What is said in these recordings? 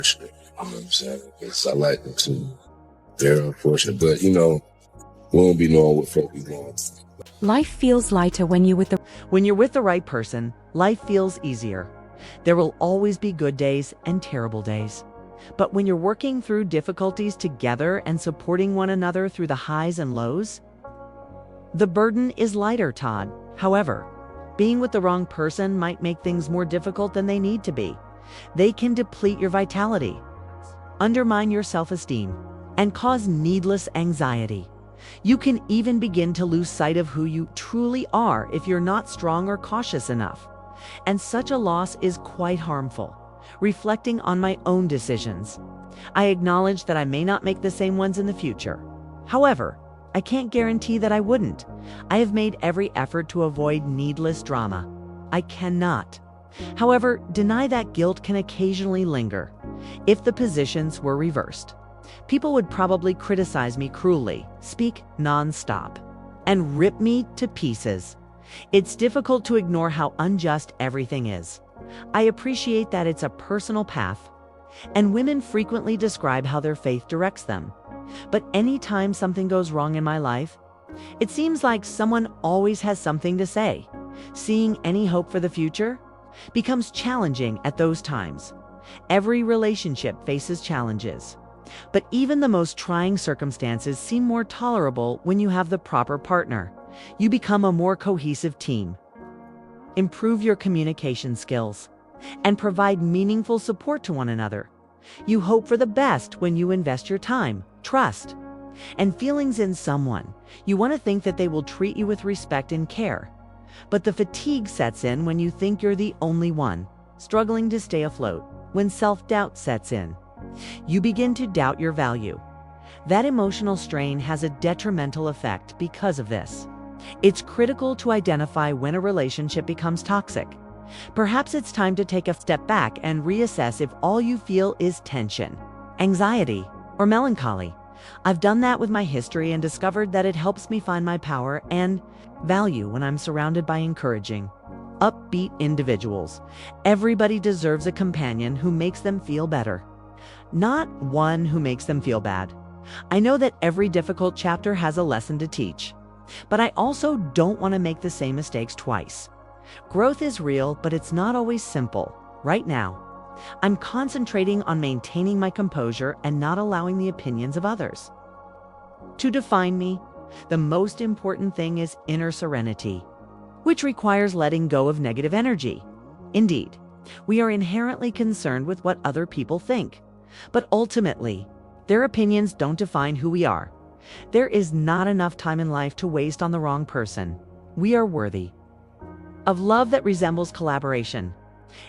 unfortunate. You know what I'm saying? Because I like them too. Very unfortunate. But, we won't be knowing what folk be going through. Life feels lighter when you're with the When you're with the right person, life feels easier. There will always be good days and terrible days. But when you're working through difficulties together and supporting one another through the highs and lows, the burden is lighter, Todd. However, being with the wrong person might make things more difficult than they need to be. They can deplete your vitality, undermine your self-esteem, and cause needless anxiety. You can even begin to lose sight of who you truly are if you're not strong or cautious enough. And such a loss is quite harmful. Reflecting on my own decisions, I acknowledge that I may not make the same ones in the future. However, I can't guarantee that I wouldn't. I have made every effort to avoid needless drama. I cannot. However, deny that guilt can occasionally linger. If the positions were reversed, people would probably criticize me cruelly, speak non-stop, and rip me to pieces. It's difficult to ignore how unjust everything is. I appreciate that it's a personal path, and women frequently describe how their faith directs them. But anytime something goes wrong in my life, it seems like someone always has something to say. Seeing any hope for the future becomes challenging at those times. Every relationship faces challenges, but even the most trying circumstances seem more tolerable when you have the proper partner. You become a more cohesive team. Improve your communication skills and provide meaningful support to one another. You hope for the best when you invest your time, trust, and feelings in someone. You want to think that they will treat you with respect and care. But the fatigue sets in when you think you're the only one, struggling to stay afloat. When self-doubt sets in, you begin to doubt your value. That emotional strain has a detrimental effect because of this. It's critical to identify when a relationship becomes toxic. Perhaps it's time to take a step back and reassess if all you feel is tension, anxiety, or melancholy. I've done that with my history and discovered that it helps me find my power and value when I'm surrounded by encouraging, upbeat individuals. Everybody deserves a companion who makes them feel better, not one who makes them feel bad. I know that every difficult chapter has a lesson to teach, but I also don't want to make the same mistakes twice. Growth is real, but it's not always simple. Right now, I'm concentrating on maintaining my composure and not allowing the opinions of others to define me. The most important thing is inner serenity, which requires letting go of negative energy. Indeed, we are inherently concerned with what other people think, but ultimately, their opinions don't define who we are. There is not enough time in life to waste on the wrong person. We are worthy of love that resembles collaboration,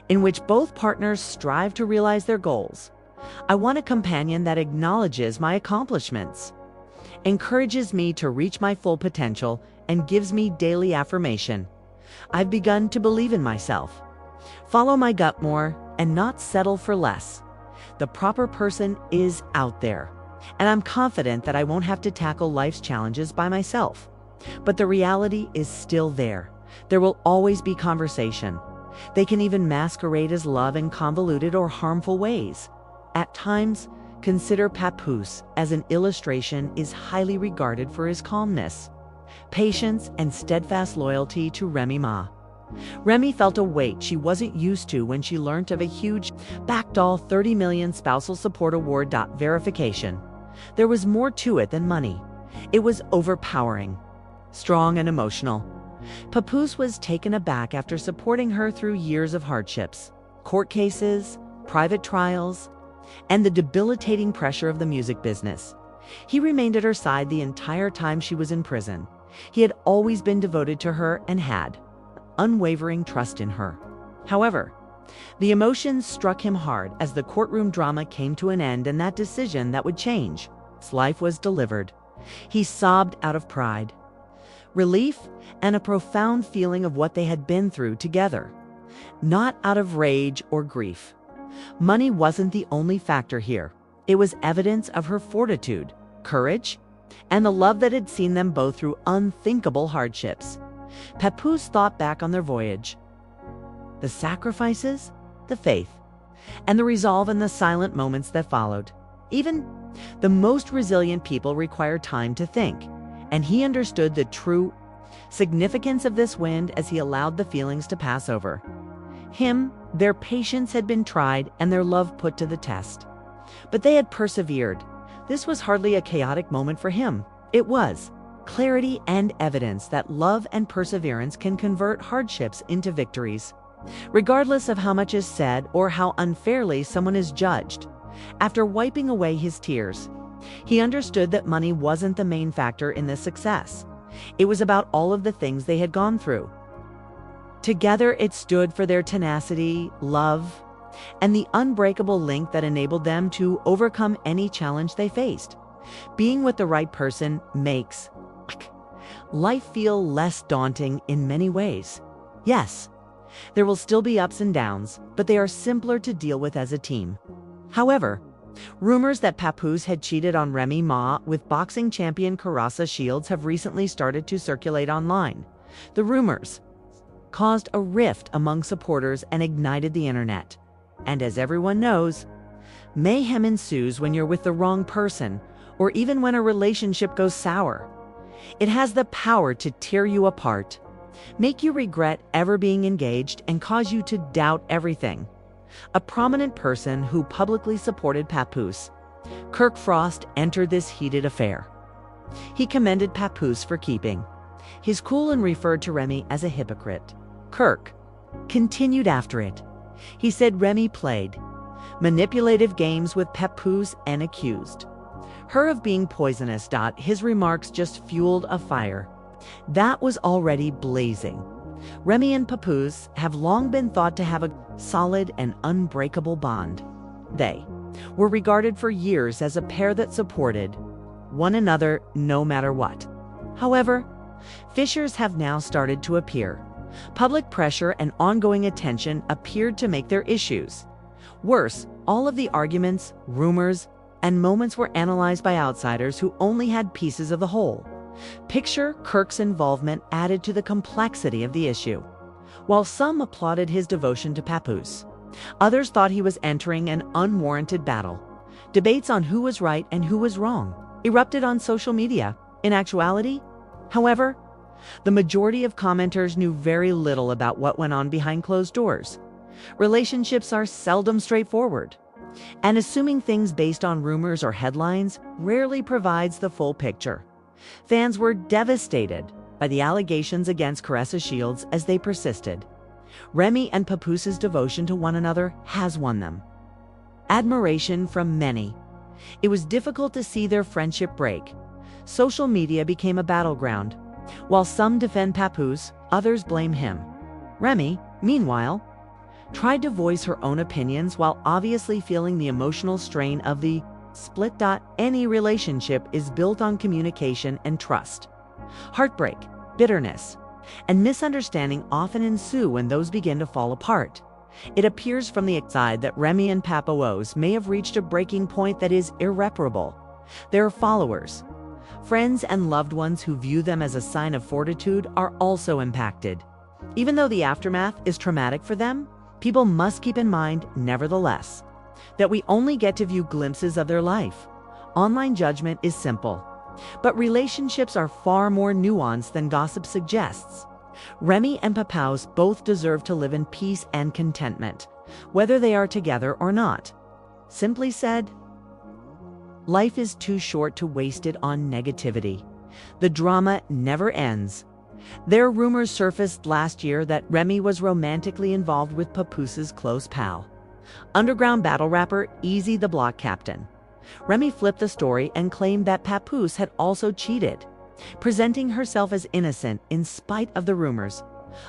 in which both partners strive to realize their goals. I want a companion that acknowledges my accomplishments, encourages me to reach my full potential, and gives me daily affirmation. I've begun to believe in myself, follow my gut more, and not settle for less. The proper person is out there, and I'm confident that I won't have to tackle life's challenges by myself. But the reality is still there. There will always be conversation. They can even masquerade as love in convoluted or harmful ways. At times, consider Papoose as an illustration is highly regarded for his calmness, patience, and steadfast loyalty to Remy Ma. Remy felt a weight she wasn't used to when she learnt of a huge backdoll 30 million spousal support award. Verification. There was more to it than money. It was overpowering, strong, and emotional. Papoose was taken aback after supporting her through years of hardships, court cases, private trials, and the debilitating pressure of the music business. He remained at her side the entire time she was in prison. He had always been devoted to her and had unwavering trust in her. However, the emotions struck him hard as the courtroom drama came to an end and that decision that would change his life was delivered. He sobbed out of pride, relief, and a profound feeling of what they had been through together, not out of rage or grief. Money wasn't the only factor here. It was evidence of her fortitude, courage, and the love that had seen them both through unthinkable hardships. Papoose thought back on their voyage, the sacrifices, the faith, and the resolve in the silent moments that followed. Even the most resilient people require time to think, and he understood the true significance of this wind as he allowed the feelings to pass over him. Their patience had been tried and their love put to the test. But they had persevered. This was hardly a chaotic moment for him. It was clarity and evidence that love and perseverance can convert hardships into victories, regardless of how much is said or how unfairly someone is judged. After wiping away his tears, he understood that money wasn't the main factor in this success. It was about all of the things they had gone through. Together, it stood for their tenacity, love, and the unbreakable link that enabled them to overcome any challenge they faced. Being with the right person makes life feel less daunting in many ways. Yes, there will still be ups and downs, but they are simpler to deal with as a team. However, rumors that Papoose had cheated on Remy Ma with boxing champion Claressa Shields have recently started to circulate online. The rumors caused a rift among supporters and ignited the internet. And as everyone knows, mayhem ensues when you're with the wrong person, or even when a relationship goes sour. It has the power to tear you apart, make you regret ever being engaged, and cause you to doubt everything. A prominent person who publicly supported Papoose, Kirk Frost, entered this heated affair. He commended Papoose for keeping his cool and referred to Remy as a hypocrite. Kirk continued after it. He said Remy played manipulative games with Papoose and accused her of being poisonous. His remarks just fueled a fire that was already blazing. Remy and Papoose have long been thought to have a solid and unbreakable bond. They were regarded for years as a pair that supported one another no matter what. However, fissures have now started to appear. Public pressure and ongoing attention appeared to make their issues worse. All of the arguments, rumors, and moments were analyzed by outsiders who only had pieces of the whole picture. Kirk's involvement added to the complexity of the issue. While some applauded his devotion to Papoose, others thought he was entering an unwarranted battle. Debates on who was right and who was wrong erupted on social media. In actuality, however, the majority of commenters knew very little about what went on behind closed doors. Relationships are seldom straightforward, and assuming things based on rumors or headlines rarely provides the full picture. Fans were devastated by the allegations against Claressa Shields as they persisted. Remy and Papoose's devotion to one another has won them admiration from many. It was difficult to see their friendship break. Social media became a battleground. While some defend Papoose, others blame him. Remy, meanwhile, tried to voice her own opinions while obviously feeling the emotional strain of the split. Any relationship is built on communication and trust. Heartbreak, bitterness, and misunderstanding often ensue when those begin to fall apart. It appears from the outside that Remy and Papoose may have reached a breaking point that is irreparable. Their followers, friends, and loved ones who view them as a sign of fortitude are also impacted. Even though the aftermath is traumatic for them, people must keep in mind, nevertheless, that we only get to view glimpses of their life. Online judgment is simple, but relationships are far more nuanced than gossip suggests. Remy and Papoose both deserve to live in peace and contentment, whether they are together or not. Simply said, life is too short to waste it on negativity. The drama never ends. There rumors surfaced last year that Remy was romantically involved with Papoose's close pal, underground battle rapper Easy the Block Captain. Remy flipped the story and claimed that Papoose had also cheated, presenting herself as innocent in spite of the rumors.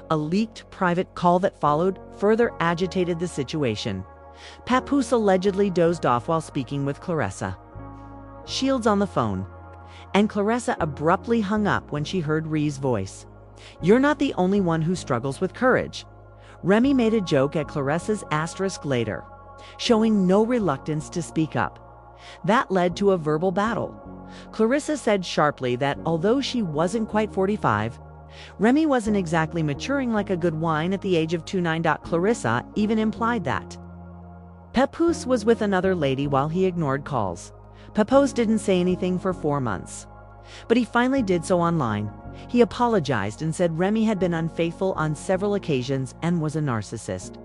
A leaked private call that followed further agitated the situation. Papoose allegedly dozed off while speaking with Claressa Shields on the phone, and Claressa abruptly hung up when she heard Ree's voice. "You're not the only one who struggles with courage." Remy made a joke at Claressa's asterisk later, showing no reluctance to speak up. That led to a verbal battle. Claressa said sharply that although she wasn't quite 45, Remy wasn't exactly maturing like a good wine at the age of 29. Claressa even implied that Papoose was with another lady while he ignored calls. Papoose didn't say anything for 4 months. But he finally did so online. He apologized and said Remy had been unfaithful on several occasions and was a narcissist.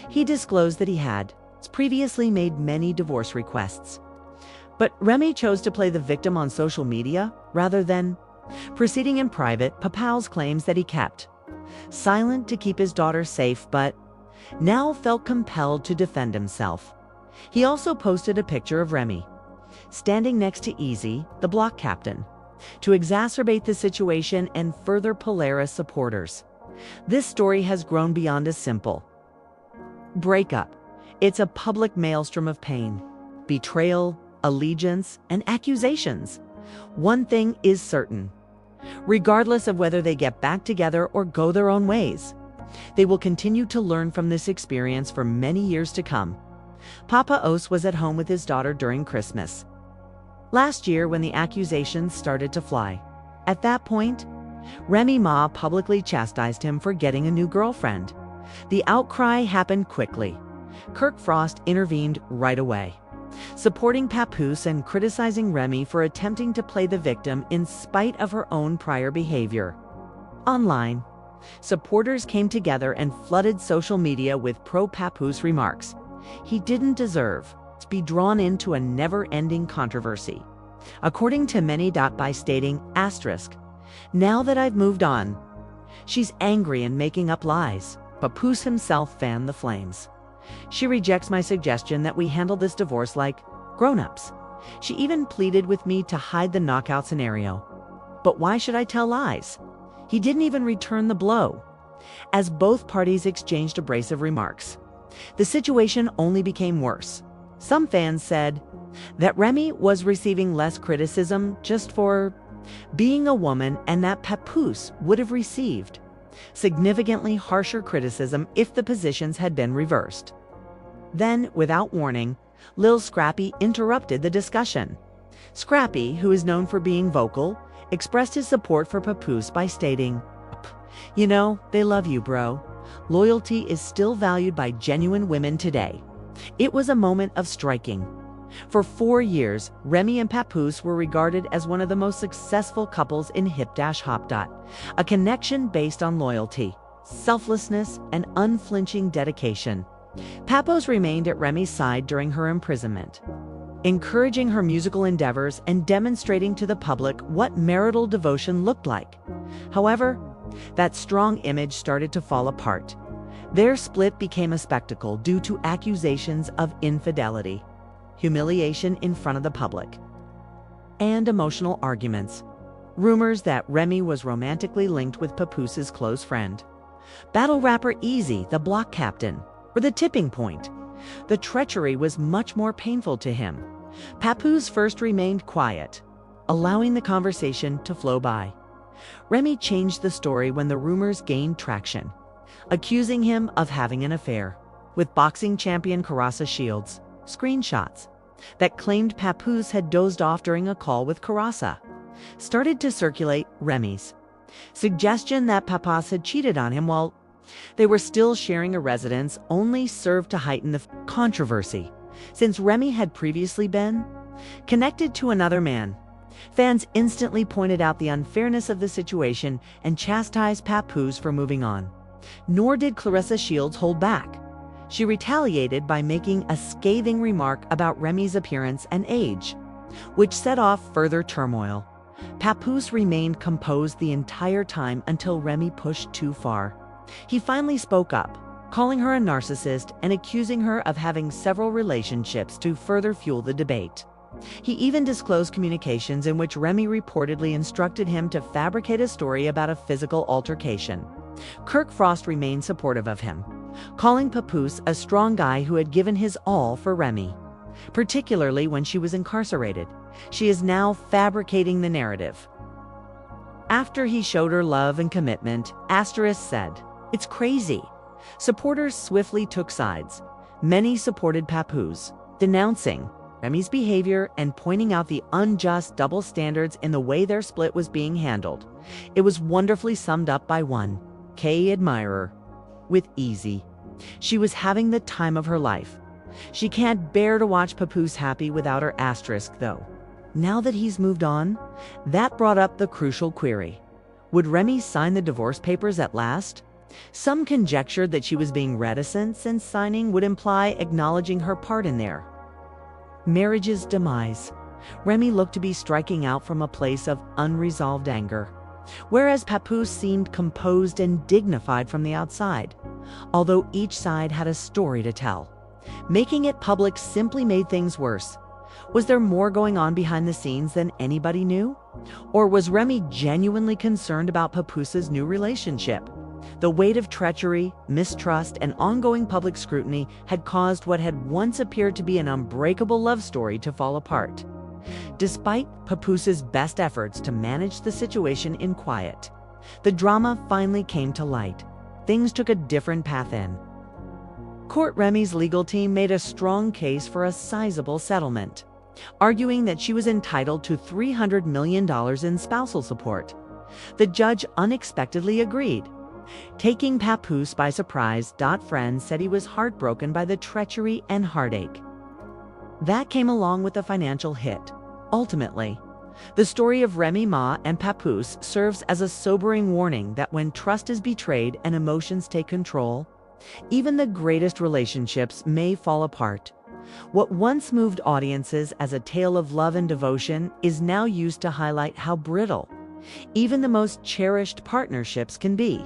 He disclosed that he had previously made many divorce requests. But Remy chose to play the victim on social media rather than proceeding in private. Papoose claims that he kept silent to keep his daughter safe, but now felt compelled to defend himself. He also posted a picture of Remy standing next to Easy, the block captain, to exacerbate the situation and further Claressa supporters. This story has grown beyond a simple breakup. It's a public maelstrom of pain, betrayal, allegiance, and accusations. One thing is certain. Regardless of whether they get back together or go their own ways, they will continue to learn from this experience for many years to come. Papoose was at home with his daughter during Christmas last year when the accusations started to fly. At that point, Remy Ma publicly chastised him for getting a new girlfriend. The outcry happened quickly. Kirk Frost intervened right away, supporting Papoose and criticizing Remy for attempting to play the victim in spite of her own prior behavior. Online, supporters came together and flooded social media with pro-Papoose remarks. He didn't deserve to be drawn into a never-ending controversy. According to many, by stating, "Now that I've moved on." She's angry and making up lies. Papoose himself fanned the flames. "She rejects my suggestion that we handle this divorce like grown-ups. She even pleaded with me to hide the knockout scenario. But why should I tell lies? He didn't even return the blow." As both parties exchanged abrasive remarks, the situation only became worse. Some fans said that Remy was receiving less criticism just for being a woman and that Papoose would have received significantly harsher criticism if the positions had been reversed. Then, without warning, Lil Scrappy interrupted the discussion. Scrappy, who is known for being vocal, expressed his support for Papoose by stating, "You know, they love you, bro. Loyalty is still valued by genuine women today." It was a moment of striking. For 4 years, Remy and Papoose were regarded as one of the most successful couples in hip-hop. A connection based on loyalty, selflessness, and unflinching dedication. Papoose remained at Remy's side during her imprisonment, encouraging her musical endeavors and demonstrating to the public what marital devotion looked like. However, that strong image started to fall apart. Their split became a spectacle due to accusations of infidelity, humiliation in front of the public, and emotional arguments. Rumors that Remy was romantically linked with Papoose's close friend, battle rapper Easy, the block captain, were the tipping point. The treachery was much more painful to him. Papoose first remained quiet, allowing the conversation to flow by. Remy changed the story when the rumors gained traction, accusing him of having an affair with boxing champion Claressa Shields. Screenshots that claimed Papoose had dozed off during a call with Claressa started to circulate. Remy's suggestion that Papoose had cheated on him while they were still sharing a residence only served to heighten the controversy, since Remy had previously been connected to another man. Fans instantly pointed out the unfairness of the situation and chastised Papoose for moving on. Nor did Claressa Shields hold back. She retaliated by making a scathing remark about Remy's appearance and age, which set off further turmoil. Papoose remained composed the entire time until Remy pushed too far. He finally spoke up, calling her a narcissist and accusing her of having several relationships to further fuel the debate. He even disclosed communications in which Remy reportedly instructed him to fabricate a story about a physical altercation. Kirk Frost remained supportive of him, calling Papoose a strong guy who had given his all for Remy, particularly when she was incarcerated. She is now fabricating the narrative. After he showed her love and commitment, said, "It's crazy." Supporters swiftly took sides. Many supported Papoose, denouncing Remy's behavior and pointing out the unjust double standards in the way their split was being handled. It was wonderfully summed up by one admirer with Easy. She was having the time of her life. She can't bear to watch Papoose happy without her asterisk, though. Now that he's moved on, that brought up the crucial query. Would Remy sign the divorce papers at last? Some conjectured that she was being reticent, since signing would imply acknowledging her part in their marriage's demise. Remy looked to be striking out from a place of unresolved anger, whereas Papoose seemed composed and dignified from the outside, although each side had a story to tell. Making it public simply made things worse. Was there more going on behind the scenes than anybody knew? Or was Remy genuinely concerned about Papoose's new relationship? The weight of treachery, mistrust, and ongoing public scrutiny had caused what had once appeared to be an unbreakable love story to fall apart. Despite Papoose's best efforts to manage the situation in quiet, the drama finally came to light. Things took a different path in court. Remy's legal team made a strong case for a sizable settlement, arguing that she was entitled to $300 million in spousal support. The judge unexpectedly agreed, taking Papoose by surprise. Friends said he was heartbroken by the treachery and heartache that came along with the financial hit. Ultimately, the story of Remy Ma and Papoose serves as a sobering warning that when trust is betrayed and emotions take control, even the greatest relationships may fall apart. What once moved audiences as a tale of love and devotion is now used to highlight how brittle even the most cherished partnerships can be.